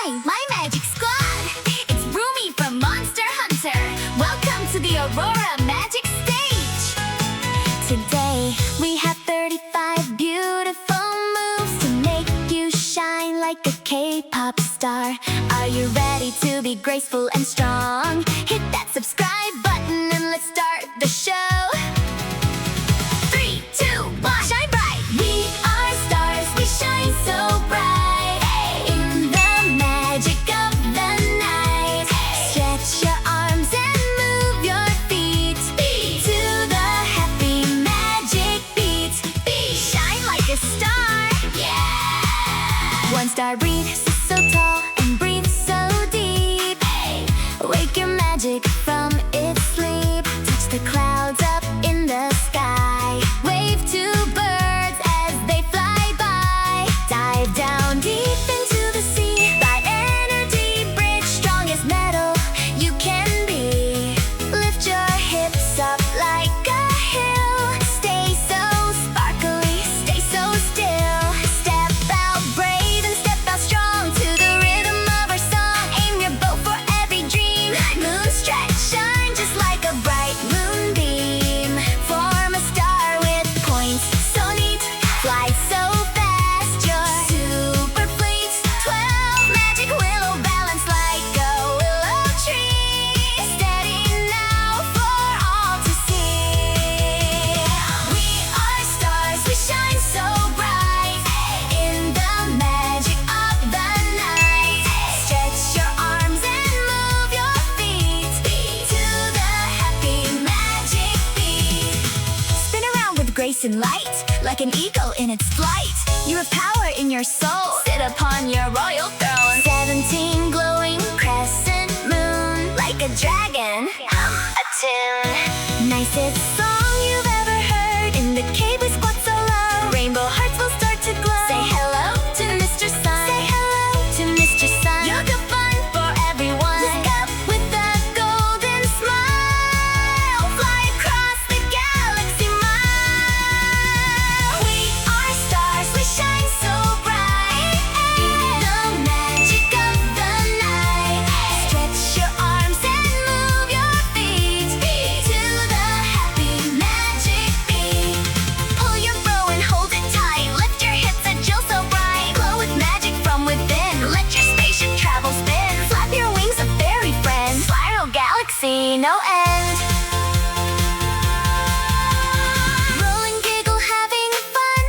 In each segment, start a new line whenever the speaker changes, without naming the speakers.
Hi, my magic squad! It's RUMi from Monster Hunter. Welcome to the Aurora Magic Stage. Today, we have 35 beautiful moves to make you shine like a K-pop star. Are you ready to be graceful and strong? Hit that subscribe button and let's start the show. 3, 2, 1, shine bright! We are stars, we shine so bright. In the magic of the night. Stretch your arms and move your feet to the happy magic beat. Shine like a star. Yeah! One star, breathe so tall and breathe so deep. Wake your magic from its sleep. Touch the clouds up in the sky. Wave to birds as they fly by. Dive down deep into the sea. By energy, bridge strongest metal you can be. Lift your hips up like a hill. Stay so sparkly, stay so still. Step out brave and step out strong to the rhythm of our song. Aim your bow for every dream. Moon stretch, shine just like a bright moonbeam. Form a star with points so neat. Fly so fast, you're super fleet. 12 magic willow balance like a willow tree. Steady now for all to see. We are stars, we shine so bright. In the magic of the night. Stretch your arms and move your feet to the happy magic beat. Spin around with grace and light, like an eagle in its flight. You have power in your soul. Sit upon your royal throne. 17 glowing crescent moon, like a dragon. Hum a tune. Nicest song you've ever heard. In the cave we squat so low. Rainbow hearts will start to glow. Say hello to Mr. Sun. Say hello to Mr. Sun. Yoga fun for everyone. Look up with a golden smile. Fly across the galaxy mile. We are stars, we shine so bright. In the magic of the night. Stretch your arms and move your feet to the happy magic beat. Pull your bow and hold it tight. Lift your hips and chill so bright. Glow with magic from within. Let your spaceship travel spin. Flap your wings, a fairy friend. Spiral galaxy, no end. Roll and giggle, having fun.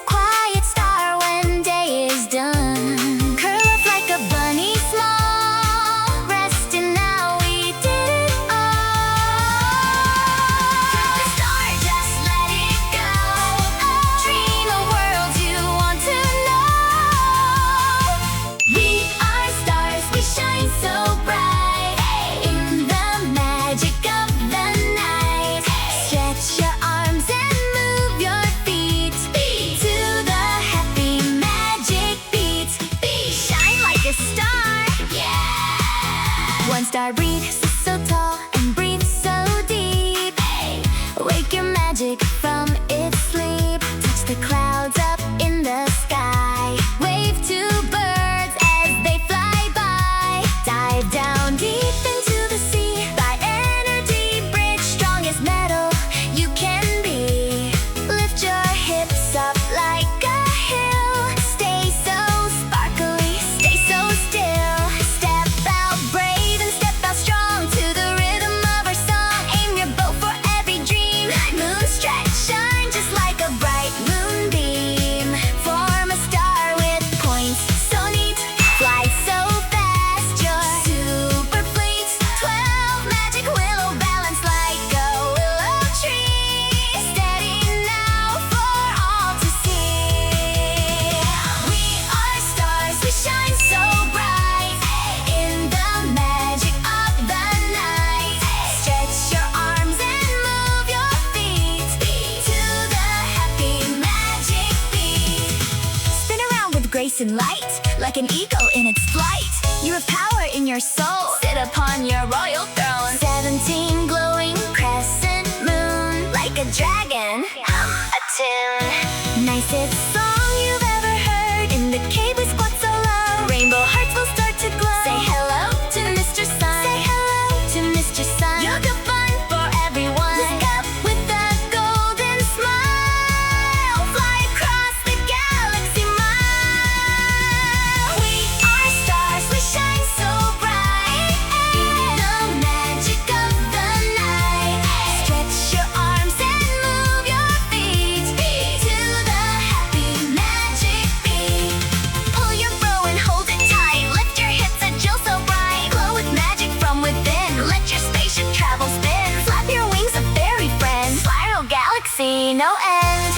Quiet star when day is done. Curl up like a bunny small. Resting now, we did it all. Through the star, just let it go. Dream a world you want to know. We are stars, we shine so bright. In the magic of the night. Stretch your arms and move your feet to the happy magic beat. Shine like a star. Yeah! One star, breathe so tall and breathe so deep. Wake your magic from its sleep. Touch the clouds up in the sky. Wave to birds as they fly by. Dive down deep into the sea. By energy, bridge strongest metal you can be. Lift your hips up like a hill. Stay so sparkly, stay so still. Step out brave and step out strong to the rhythm of our song. Aim your bow for every dream. Moon stretch, shine just like a bright moonbeam. Form a star with points so neat. Fly so fast, you're super fleet. 12 magic willow balance like a willow tree. Steady now for all to see. We are stars, we shine so bright. In the magic of the night. Stretch your arms and move your feet to the happy magic beat. Spin around with grace and light, like an eagle in its flight. You have power in your soul. Sit upon your royal throne. 17 glowing crescent moon, like a dragon. Hum a tune. Nicest song you've ever heard. In the cave we squat so low. Rainbow hearts will no end.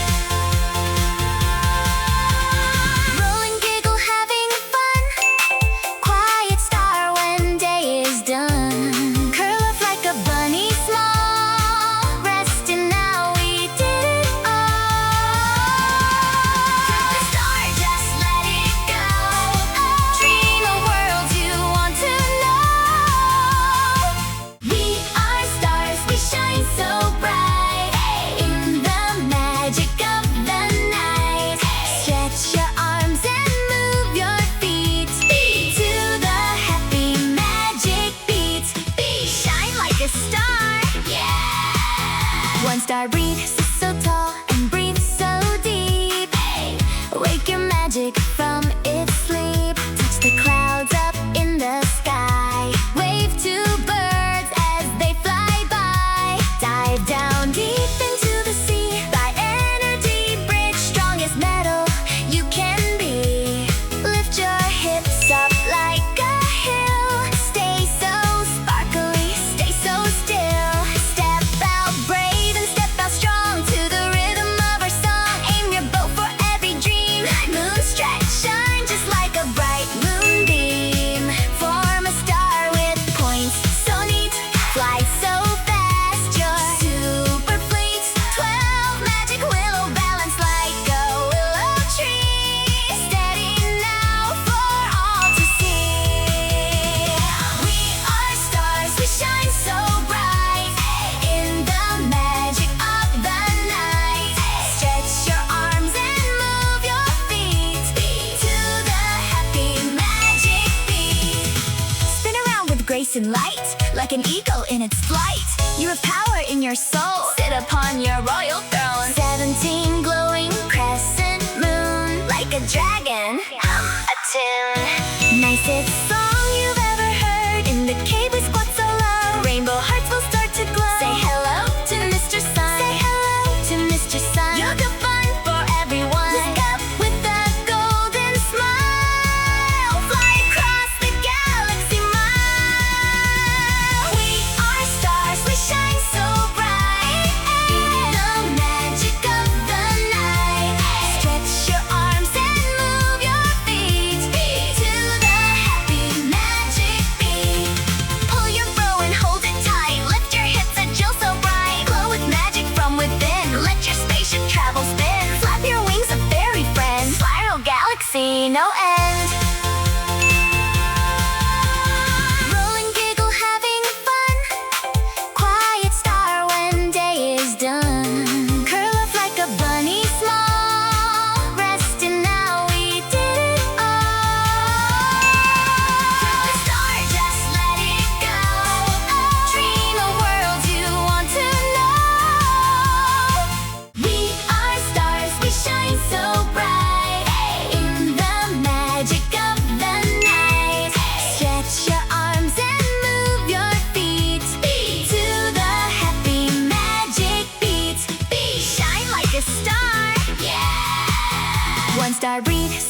Rolling, giggle, having fun. Quiet star when day is done. Curl up like a bunny small. Resting now, we did it all. Through the star, just let it go. Dream a world you want to know. We are stars, we shine so bright. In the magic of the night. Stretch your arms and move your feet to the happy magic beats. Shine like a star. Yeah. One star breathes so tall and breathes so deep. Wake your magic from its sleep. Touch the clouds up in the sky. Wave to birds as they fly by. Dive down deep into the sea. By energy, bridge strongest metal you can be. Lift your hips up like a hill. Stay so sparkly, stay so still. Step out brave and step out strong to the rhythm of our song. Aim your bow for every dream. Moon stretch, shine just like a bright moonbeam. Form a star with points so neat. Fly so fast, you're super fleet. 12 magic willow balance like a willow tree. Steady now for all to see. We are stars, we shine so bright. In the magic of the night. Stretch your arms and move your feet to the happy magic beat. Spin around with grace and light, like an eagle in its flight. You have power in your soul. Sit upon your royal throne. 17 glowing crescent moon, like a dragon. Hum a tune. Nicest song you've ever heard. In the cave we squat so low. Rainbow hearts will start to glow. Say hello to Mr. Sun. Say hello to Mr. Sun. You're good fun for everyone. Look up with a golden smile. Fly across the galaxy mile. We are stars, we shine so bright. In the magic of the night. Stretch your arms and move your feet to the happy magic beat. Pull your bow and hold it tight. Lift your hips and chill so bright. Glow with magic from within. Let your spaceship travel spin. Flap your wings, a fairy friend. Spiral galaxy, no end. Rolling, giggle, having fun. Quiet star when day is done. Curl up like a bunny small. Resting now, we did it all. Through the star, just let it go. Dream a world you want to know. We are stars, we shine so bright. In the magic of the night. Stretch your arms and move your feet to the happy magic beats. Shine like a star. Yeah. One star breathes